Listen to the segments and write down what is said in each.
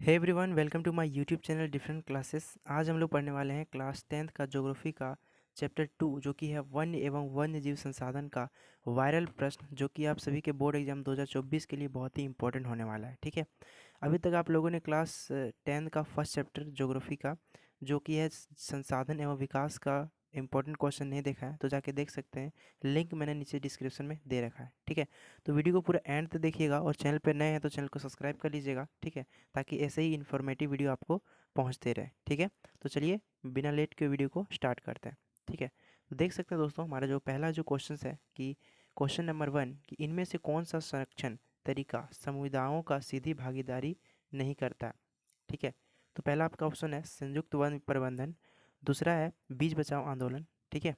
Hey everyone, welcome to my YouTube channel different classes. आज हम लोग पढ़ने वाले हैं क्लास 10th का ज्योग्राफी का चैप्टर 2, जो कि है वन्य एवं वन्य जीव संसाधन का वायरल प्रश्न, जो कि आप सभी के बोर्ड एग्जाम 2024 के लिए बहुत ही इंपॉर्टेंट होने वाला है। ठीक है, अभी तक आप लोगों ने क्लास 10 का फर्स्ट चैप्टर ज्योग्राफी का, जो कि है संसाधन एवं विकास का इंपॉर्टेंट क्वेश्चन नहीं देखा है तो जाके देख सकते हैं। लिंक मैंने नीचे डिस्क्रिप्शन में दे रखा है। ठीक है, तो वीडियो को पूरा एंड तक देखिएगा और चैनल पर नए हैं तो चैनल को सब्सक्राइब कर लीजिएगा। ठीक है, ताकि ऐसे ही इन्फॉर्मेटिव वीडियो आपको पहुंचते रहे। ठीक है, तो चलिए बिना लेट के वीडियो को स्टार्ट करते हैं। ठीक है, तो देख सकते हैं दोस्तों, हमारा जो पहला जो क्वेश्चन है कि क्वेश्चन नंबर 1 कि इनमें से कौन सा संरक्षण तरीका समुदायों का सीधी भागीदारी नहीं करता। ठीक है, तो पहला आपका ऑप्शन है संयुक्त वन प्रबंधन, दूसरा है बीज बचाओ आंदोलन। ठीक है,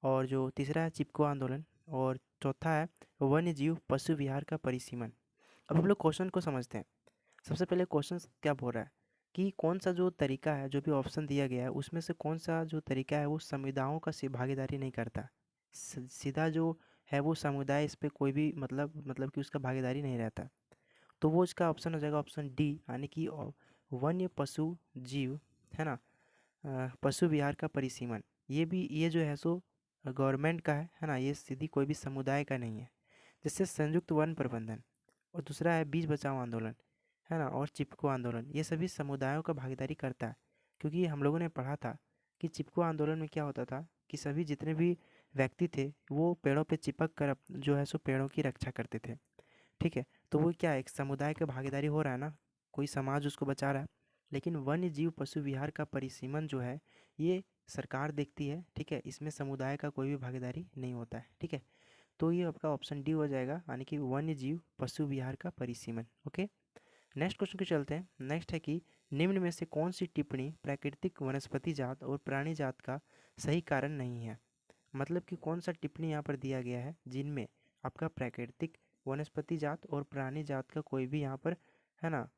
और जो तीसरा है चिपको आंदोलन, और चौथा है वन्य जीव पशु विहार का परिसीमन। अब हम लोग क्वेश्चन को समझते हैं। सबसे पहले क्वेश्चन क्या बोल रहा है कि कौन सा जो तरीका है, जो भी ऑप्शन दिया गया है उसमें से कौन सा जो तरीका है वो समुदायों का भागीदारी नहीं करता। सीधा जो है वो समुदाय इस पे कोई भी मतलब कि उसका भागीदारी नहीं रहता। तो वो इसका ऑप्शन हो जाएगा ऑप्शन डी, यानी कि वन्य पशु जीव, है ना, पशु विहार का परिसीमन। ये जो है सो गवर्नमेंट का है ना, ये सीधी कोई भी समुदाय का नहीं है। जैसे संयुक्त वन प्रबंधन, और दूसरा है बीज बचाओ आंदोलन, है ना, और चिपको आंदोलन, ये सभी समुदायों का भागीदारी करता है। क्योंकि हम लोगों ने पढ़ा था कि चिपको आंदोलन में क्या होता था कि सभी जितने भी व्यक्ति थे वो पेड़ों पे चिपक कर जो है सो पेड़ों की रक्षा करते थे। ठीक है, तो वो क्या है, एक समुदाय का भागीदारी हो रहा है ना, कोई समाज उसको बचा रहा है। लेकिन वन्य जीव पशु विहार का परिसीमन जो है ये सरकार देखती है। ठीक है, इसमें समुदाय का कोई भी भागीदारी नहीं होता है। ठीक है, तो ये आपका ऑप्शन डी हो जाएगा, यानी कि वन्य जीव पशु विहार का परिसीमन। ओके, नेक्स्ट क्वेश्चन को चलते हैं। नेक्स्ट है कि निम्न में से कौन सी टिप्पणी प्राकृतिक वनस्पति जात और प्राणी जात का सही कारण नहीं है। मतलब कि कौन सा टिप्पणी यहाँ पर दिया गया है जिनमें आपका प्राकृतिक वनस्पति जात और प्राणी जात का कोई भी यहाँ पर, है ना,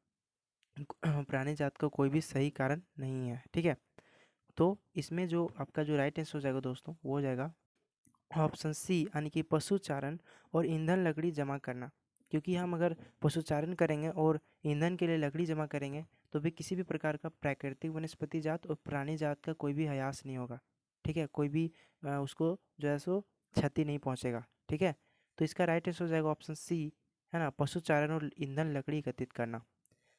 प्राणी जात का कोई भी सही कारण नहीं है। ठीक है, तो इसमें जो आपका जो राइट आंसर हो जाएगा दोस्तों, वो हो जाएगा ऑप्शन सी, यानी कि पशुचारण और ईंधन लकड़ी जमा करना। क्योंकि हम अगर पशुचारण करेंगे और ईंधन के लिए लकड़ी जमा करेंगे तो भी किसी भी प्रकार का प्राकृतिक वनस्पति जात और प्राणी जात का कोई भी ह्रास नहीं होगा। ठीक है, कोई भी उसको जो है सो क्षति नहीं पहुंचेगा। ठीक है, तो इसका राइट आंसर हो जाएगा ऑप्शन सी, है ना, पशुचारण और ईंधन लकड़ी एकत्रित करना।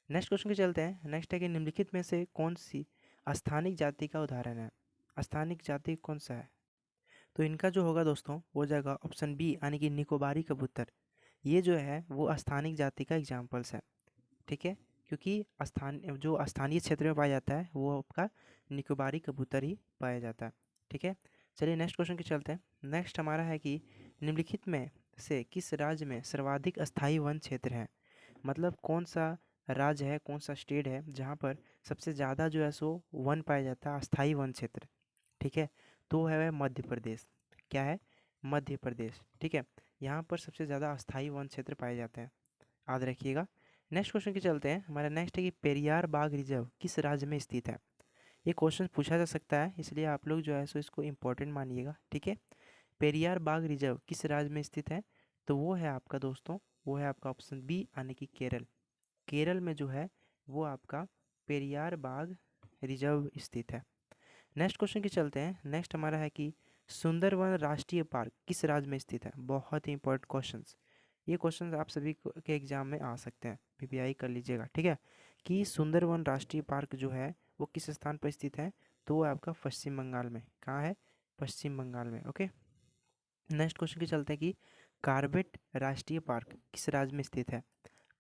नेक्स्ट क्वेश्चन के चलते हैं। नेक्स्ट है कि निम्नलिखित में से कौन सी स्थानिक जाति का उदाहरण है। स्थानिक जाति कौन सा है, तो इनका जो होगा दोस्तों वो हो जाएगा ऑप्शन बी, यानी कि निकोबारी कबूतर। ये जो है वो स्थानिक जाति का एग्जाम्पल्स है। ठीक है, क्योंकि स्थानीय क्षेत्र में पाया जाता है वो आपका निकोबारी कबूतर ही पाया जाता है। ठीक है, चलिए नेक्स्ट क्वेश्चन के चलते हैं। नेक्स्ट हमारा है कि निम्नलिखित में से किस राज्य में सर्वाधिक अस्थायी वन क्षेत्र है। मतलब कौन सा राज्य है, कौन सा स्टेट है जहाँ पर सबसे ज़्यादा जो है सो वन पाया जाता है, अस्थायी वन क्षेत्र। ठीक है, तो है वह मध्य प्रदेश। क्या है, मध्य प्रदेश। ठीक है, यहाँ पर सबसे ज़्यादा अस्थायी वन क्षेत्र पाए जाते हैं, याद रखिएगा। नेक्स्ट क्वेश्चन की चलते हैं। हमारा नेक्स्ट है कि पेरियार बाघ रिजर्व किस राज्य में स्थित है। ये क्वेश्चन पूछा जा सकता है, इसलिए आप लोग जो है सो इसको इम्पोर्टेंट मानिएगा। ठीक है, पेरियार बाघ रिजर्व किस राज्य में स्थित है, तो वो है आपका दोस्तों, वो है आपका ऑप्शन बी, यानी कि केरल। केरल में जो है वो आपका पेरियार बाघ रिजर्व स्थित है। नेक्स्ट क्वेश्चन की चलते हैं। नेक्स्ट हमारा है कि सुंदरवन राष्ट्रीय पार्क किस राज्य में स्थित है। बहुत ही इंपॉर्टेंट क्वेश्चंस, ये क्वेश्चंस आप सभी के एग्जाम में आ सकते हैं, पीपीआई कर लीजिएगा। ठीक है, कि सुंदरवन राष्ट्रीय पार्क जो है वो किस स्थान पर स्थित है, तो वो आपका पश्चिम बंगाल में। कहाँ है, पश्चिम बंगाल में। ओके, नेक्स्ट क्वेश्चन की चलते हैं कि कॉर्बेट राष्ट्रीय पार्क किस राज्य में स्थित है।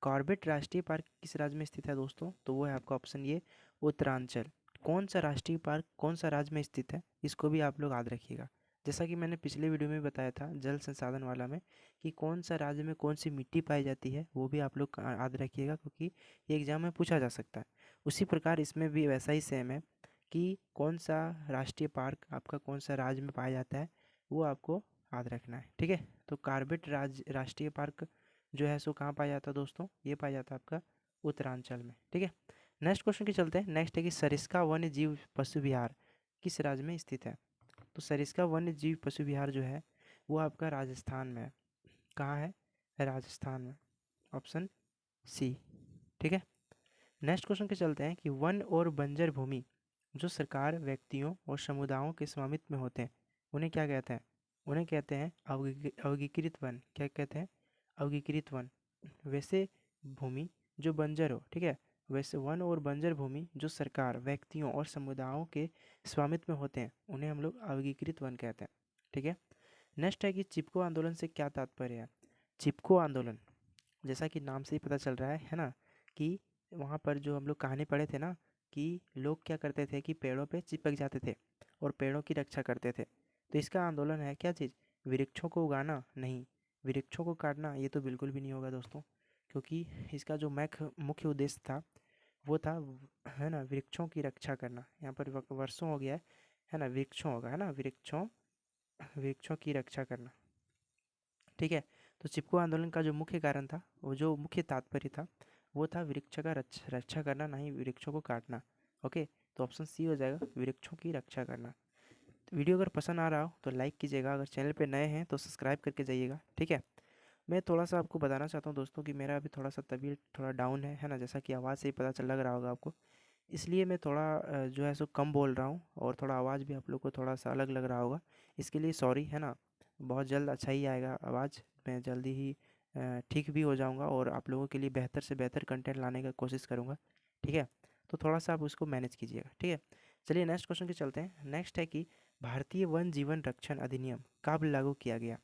कॉर्बेट राष्ट्रीय पार्क किस राज्य में स्थित है दोस्तों, तो वो है आपका ऑप्शन ये, उत्तरांचल। कौन सा राष्ट्रीय पार्क कौन सा राज्य में स्थित है, इसको भी आप लोग याद रखिएगा। जैसा कि मैंने पिछले वीडियो में बताया था जल संसाधन वाला में, कि कौन सा राज्य में कौन सी मिट्टी पाई जाती है, वो भी आप लोग याद रखिएगा, क्योंकि ये एग्जाम में पूछा जा सकता है। उसी प्रकार इसमें भी वैसा ही सेम है कि कौन सा राष्ट्रीय पार्क आपका कौन सा राज्य में पाया जाता है, वो आपको याद रखना है। ठीक है, तो कॉर्बेट राष्ट्रीय पार्क जो है सो कहाँ पाया जाता है दोस्तों, ये पाया जाता है आपका उत्तरांचल में। ठीक है, नेक्स्ट क्वेश्चन की चलते हैं। नेक्स्ट है कि सरिस्का वन्य जीव पशु विहार किस राज्य में स्थित है। तो सरिस्का वन्य जीव पशु विहार जो है वो आपका राजस्थान में है। कहाँ है, राजस्थान में, ऑप्शन सी। ठीक है, नेक्स्ट क्वेश्चन के चलते हैं कि वन और बंजर भूमि जो सरकार, व्यक्तियों और समुदायों के स्वामित्व में होते हैं, उन्हें क्या कहते हैं? उन्हें कहते हैं अवगीकृत वन। क्या कहते हैं? अवगीकृत वन। वैसे भूमि जो बंजर हो, ठीक है, वैसे वन और बंजर भूमि जो सरकार, व्यक्तियों और समुदायों के स्वामित्व में होते हैं, उन्हें हम लोग अवगीकृत वन कहते हैं। ठीक है। नेक्स्ट है कि चिपको आंदोलन से क्या तात्पर्य है? चिपको आंदोलन, जैसा कि नाम से ही पता चल रहा है ना, कि वहाँ पर जो हम लोग कहानी पढ़े थे ना, कि लोग क्या करते थे कि पेड़ों पे चिपक जाते थे और पेड़ों की रक्षा करते थे। तो इसका आंदोलन है क्या चीज़? वृक्षों को उगाना नहीं, वृक्षों को काटना ये तो बिल्कुल भी नहीं होगा दोस्तों, क्योंकि इसका जो मुख्य उद्देश्य था वो था है ना, वृक्षों की रक्षा करना। यहाँ पर वर्षों हो गया है ना, वृक्षों होगा, है ना, वृक्षों वृक्षों की रक्षा करना। ठीक है। तो चिपको आंदोलन का जो मुख्य कारण था, वो जो मुख्य तात्पर्य था, वो था वृक्ष का रक्षा करना, नहीं वृक्षों को काटना। ओके। तो ऑप्शन सी हो जाएगा, वृक्षों की रक्षा करना। तो वीडियो अगर पसंद आ रहा हो तो लाइक कीजिएगा, अगर चैनल पे नए हैं तो सब्सक्राइब करके जाइएगा। ठीक है। मैं थोड़ा सा आपको बताना चाहता हूँ दोस्तों कि मेरा अभी थोड़ा सा तबीयत थोड़ा डाउन है ना, जैसा कि आवाज़ से ही पता चल लग रहा होगा आपको। इसलिए मैं थोड़ा जो है सो कम बोल रहा हूँ और थोड़ा आवाज़ भी आप लोग को थोड़ा सा अलग लग रहा होगा। इसके लिए सॉरी, है ना। बहुत जल्द अच्छा ही आएगा आवाज़, मैं जल्दी ही ठीक भी हो जाऊँगा और आप लोगों के लिए बेहतर से बेहतर कंटेंट लाने का कोशिश करूँगा। ठीक है। तो थोड़ा सा आप उसको मैनेज कीजिएगा। ठीक है। चलिए नेक्स्ट क्वेश्चन के चलते हैं। नेक्स्ट है कि भारतीय वन जीवन रक्षण अधिनियम कब लागू किया गया?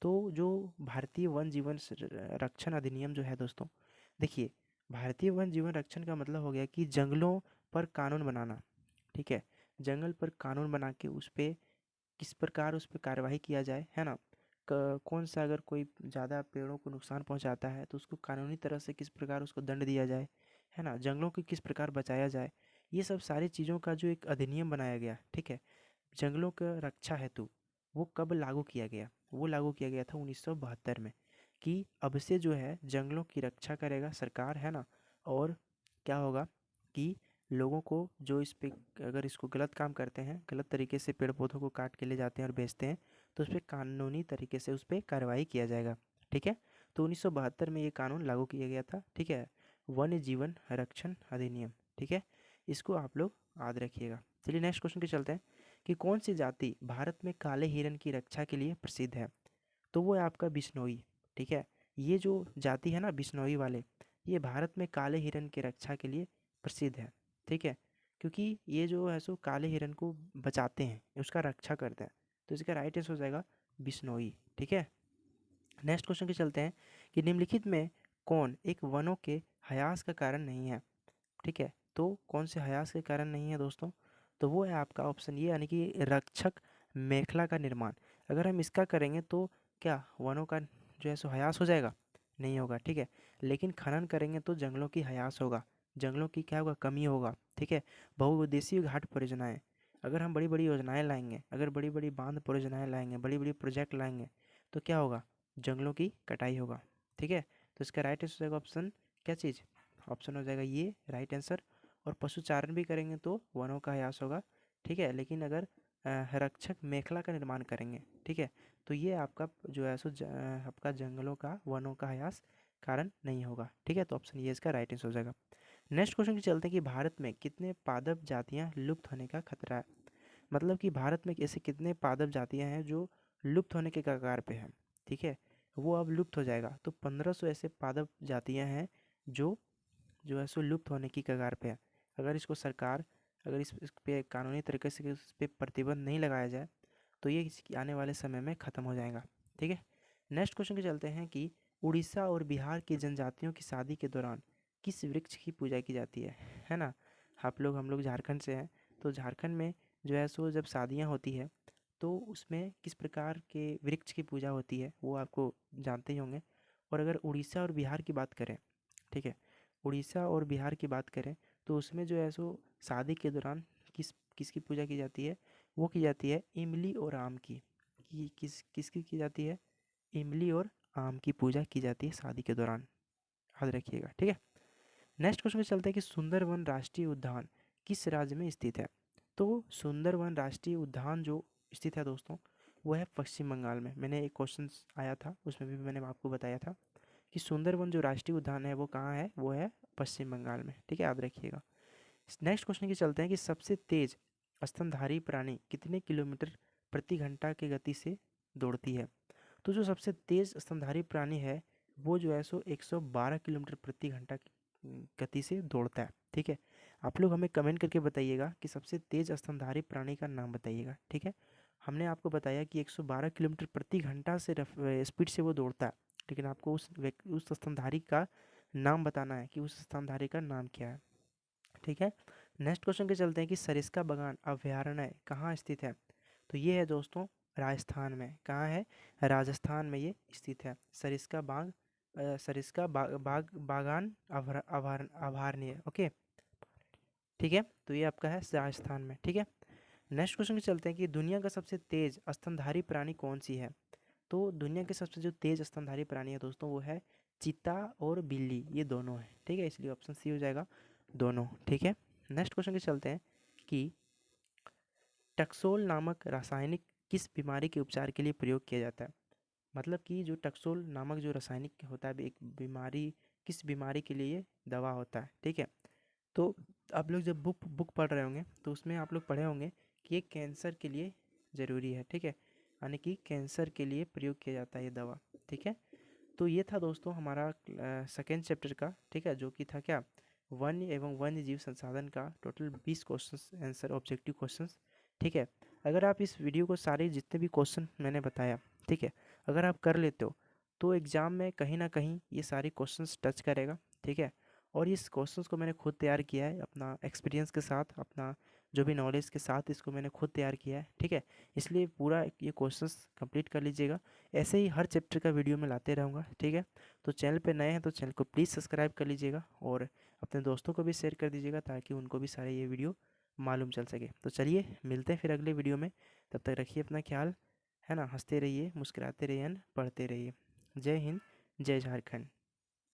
तो जो भारतीय वन जीवन रक्षण अधिनियम जो है दोस्तों, देखिए, भारतीय वन जीवन रक्षण का मतलब हो गया कि जंगलों पर कानून बनाना। ठीक है। जंगल पर कानून बना के उस पे किस प्रकार उस पे कार्रवाई किया जाए, है ना। कौन सा अगर कोई ज़्यादा पेड़ों को नुकसान पहुंचाता है तो उसको कानूनी तरह से किस प्रकार उसको दंड दिया जाए, है ना, जंगलों को किस प्रकार बचाया जाए, ये सब सारी चीज़ों का जो एक अधिनियम बनाया गया, ठीक है, जंगलों का रक्षा हेतु, वो कब लागू किया गया? वो लागू किया गया था 1972 में, कि अब से जो है जंगलों की रक्षा करेगा सरकार, है ना। और क्या होगा कि लोगों को जो इस पे अगर इसको गलत काम करते हैं, गलत तरीके से पेड़ पौधों को काट के ले जाते हैं और बेचते हैं, तो उस पर कानूनी तरीके से उस पर कार्रवाई किया जाएगा। ठीक है। तो 1972 में ये कानून लागू किया गया था। ठीक है। वन्य जीवन रक्षण अधिनियम। ठीक है। इसको आप लोग याद रखिएगा। चलिए नेक्स्ट क्वेश्चन के चलते हैं कि कौन सी जाति भारत में काले हिरन की रक्षा के लिए प्रसिद्ध है? तो वो है आपका बिश्नोई। ठीक है। ये जो जाति है ना बिश्नोई वाले, ये भारत में काले हिरन की रक्षा के लिए प्रसिद्ध है। ठीक है। क्योंकि ये जो है सो काले हिरन को बचाते हैं, उसका रक्षा करते हैं। तो इसका राइट आंसर हो जाएगा बिश्नोई। ठीक है। नेक्स्ट क्वेश्चन के चलते हैं कि निम्नलिखित में कौन एक वनों के ह्रास का कारण नहीं है? ठीक है। तो कौन से ह्रास के कारण नहीं है दोस्तों? तो वो है आपका ऑप्शन ये, यानी कि रक्षक मेखला का निर्माण। अगर हम इसका करेंगे तो क्या वनों का जो है सो ह्रास हो जाएगा? नहीं होगा। ठीक है। लेकिन खनन करेंगे तो जंगलों की ह्रास होगा, जंगलों की क्या होगा? कमी होगा। ठीक है। बहुउद्देशीय घाट परियोजनाएं, अगर हम बड़ी बड़ी योजनाएं लाएंगे, अगर बड़ी बड़ी बांध परियोजनाएं लाएंगे, बड़ी बड़ी प्रोजेक्ट लाएंगे, तो क्या होगा? जंगलों की कटाई होगा। ठीक है। तो इसका राइट आंसर हो जाएगा ऑप्शन, क्या चीज़? ऑप्शन हो जाएगा ये राइट आंसर। और पशुचारण भी करेंगे तो वनों का ह्रास होगा। ठीक है। लेकिन अगर रक्षक मेखला का निर्माण करेंगे, ठीक है, तो ये आपका जो है सो आपका जंगलों का, वनों का ह्रास कारण नहीं होगा। ठीक है। तो ऑप्शन ये इसका राइट आंसर हो जाएगा। नेक्स्ट क्वेश्चन के चलते हैं कि भारत में कितने पादप जातियां लुप्त होने का खतरा है? मतलब कि भारत में ऐसे कितने पादप जातियां हैं जो लुप्त होने के कगार पे हैं? ठीक है। वो अब लुप्त हो जाएगा। तो 1500 ऐसे पादप जातियां हैं जो जो है सो लुप्त होने की कगार पे है। अगर इसको सरकार, अगर इस पे कानूनी तरीके से इस पे प्रतिबंध नहीं लगाया जाए तो ये आने वाले समय में ख़त्म हो जाएगा। ठीक है। नेक्स्ट क्वेश्चन के चलते हैं कि उड़ीसा और बिहार की जनजातियों की शादी के दौरान किस वृक्ष की पूजा की जाती है ना। आप लोग, हम लोग झारखंड से हैं, तो झारखंड में जो है सो जब शादियाँ होती है तो उसमें किस प्रकार के वृक्ष की पूजा होती है वो आपको जानते ही होंगे। और अगर उड़ीसा और बिहार की बात करें, ठीक है, उड़ीसा और बिहार की बात करें तो उसमें जो है सो शादी के दौरान किसकी पूजा की जाती है? वो की जाती है इमली और आम की। किसकी की जाती है? इमली और आम की पूजा की जाती है शादी के दौरान। याद रखिएगा। ठीक है। नेक्स्ट क्वेश्चन पे चलते हैं कि सुंदरवन राष्ट्रीय उद्यान किस राज्य में स्थित है? तो सुंदरवन राष्ट्रीय उद्यान जो स्थित है दोस्तों, वो है पश्चिम बंगाल में। मैंने एक क्वेश्चन आया था उसमें भी मैंने आपको बताया था कि सुंदरवन जो राष्ट्रीय उद्यान है वो कहाँ है? वो है पश्चिम बंगाल में, ठीक है, याद रखिएगा। नेक्स्ट क्वेश्चन की चलते हैं कि सबसे तेज स्तनधारी प्राणी कितने किलोमीटर प्रति घंटा की गति से दौड़ती है। तो जो सबसे तेज स्तनधारी प्राणी है वो जो है सो 112 किलोमीटर प्रति घंटा की गति से दौड़ता है, ठीक है। आप लोग हमें कमेंट करके बताइएगा कि सबसे तेज स्तनधारी प्राणी का नाम बताइएगा, ठीक है। हमने आपको बताया कि 112 किलोमीटर प्रति घंटा से स्पीड से वो दौड़ता है, लेकिन आपको उस स्तनधारी का नाम बताना है कि उस स्तनधारी का नाम क्या है, ठीक है। नेक्स्ट क्वेश्चन के चलते हैं कि सरिस्का बागान अभयारण्य कहाँ स्थित है। तो ये है दोस्तों राजस्थान में। कहाँ है? राजस्थान में ये स्थित है। सरिस्का बागान अभयारण्य, ओके, ठीक है। तो ये आपका है राजस्थान में, ठीक है। नेक्स्ट क्वेश्चन के चलते हैं कि दुनिया का सबसे तेज स्तनधारी प्राणी कौन सी है। तो दुनिया के सबसे जो तेज स्तनधारी प्राणी है दोस्तों वो है चीता और बिल्ली, ये दोनों है, ठीक है। इसलिए ऑप्शन सी हो जाएगा, दोनों, ठीक है। नेक्स्ट क्वेश्चन के चलते हैं कि टक्सोल नामक रासायनिक किस बीमारी के उपचार के लिए प्रयोग किया जाता है। मतलब कि जो टक्सोल नामक जो रासायनिक होता है एक बीमारी, किस बीमारी के लिए ये दवा होता है, ठीक है। तो आप लोग जब बुक बुक पढ़ रहे होंगे तो उसमें आप लोग पढ़े होंगे कि ये कैंसर के लिए ज़रूरी है, ठीक है, यानी कि कैंसर के लिए प्रयोग किया जाता है ये दवा, ठीक है। तो ये था दोस्तों हमारा सेकेंड चैप्टर का, ठीक है, जो कि था क्या, वन्य एवं वन्य जीव संसाधन का total 20 questions answer objective questions, ठीक है। अगर आप इस वीडियो को सारे जितने भी क्वेश्चन मैंने बताया, ठीक है, अगर आप कर लेते हो तो एग्ज़ाम में कहीं ना कहीं ये सारे क्वेश्चंस टच करेगा, ठीक है। और इस क्वेश्चंस को मैंने खुद तैयार किया है अपना एक्सपीरियंस के साथ, अपना जो भी नॉलेज के साथ इसको मैंने खुद तैयार किया है, ठीक है। इसलिए पूरा ये क्वेश्चंस कंप्लीट कर लीजिएगा। ऐसे ही हर चैप्टर का वीडियो मैं लाते रहूँगा, ठीक है। तो चैनल पे नए हैं तो चैनल को प्लीज़ सब्सक्राइब कर लीजिएगा और अपने दोस्तों को भी शेयर कर दीजिएगा ताकि उनको भी सारे ये वीडियो मालूम चल सके। तो चलिए मिलते हैं फिर अगले वीडियो में, तब तक रखिए अपना ख्याल, है ना। हंसते रहिए, मुस्कुराते रहिए, पढ़ते रहिए। जय हिंद, जय झारखंड।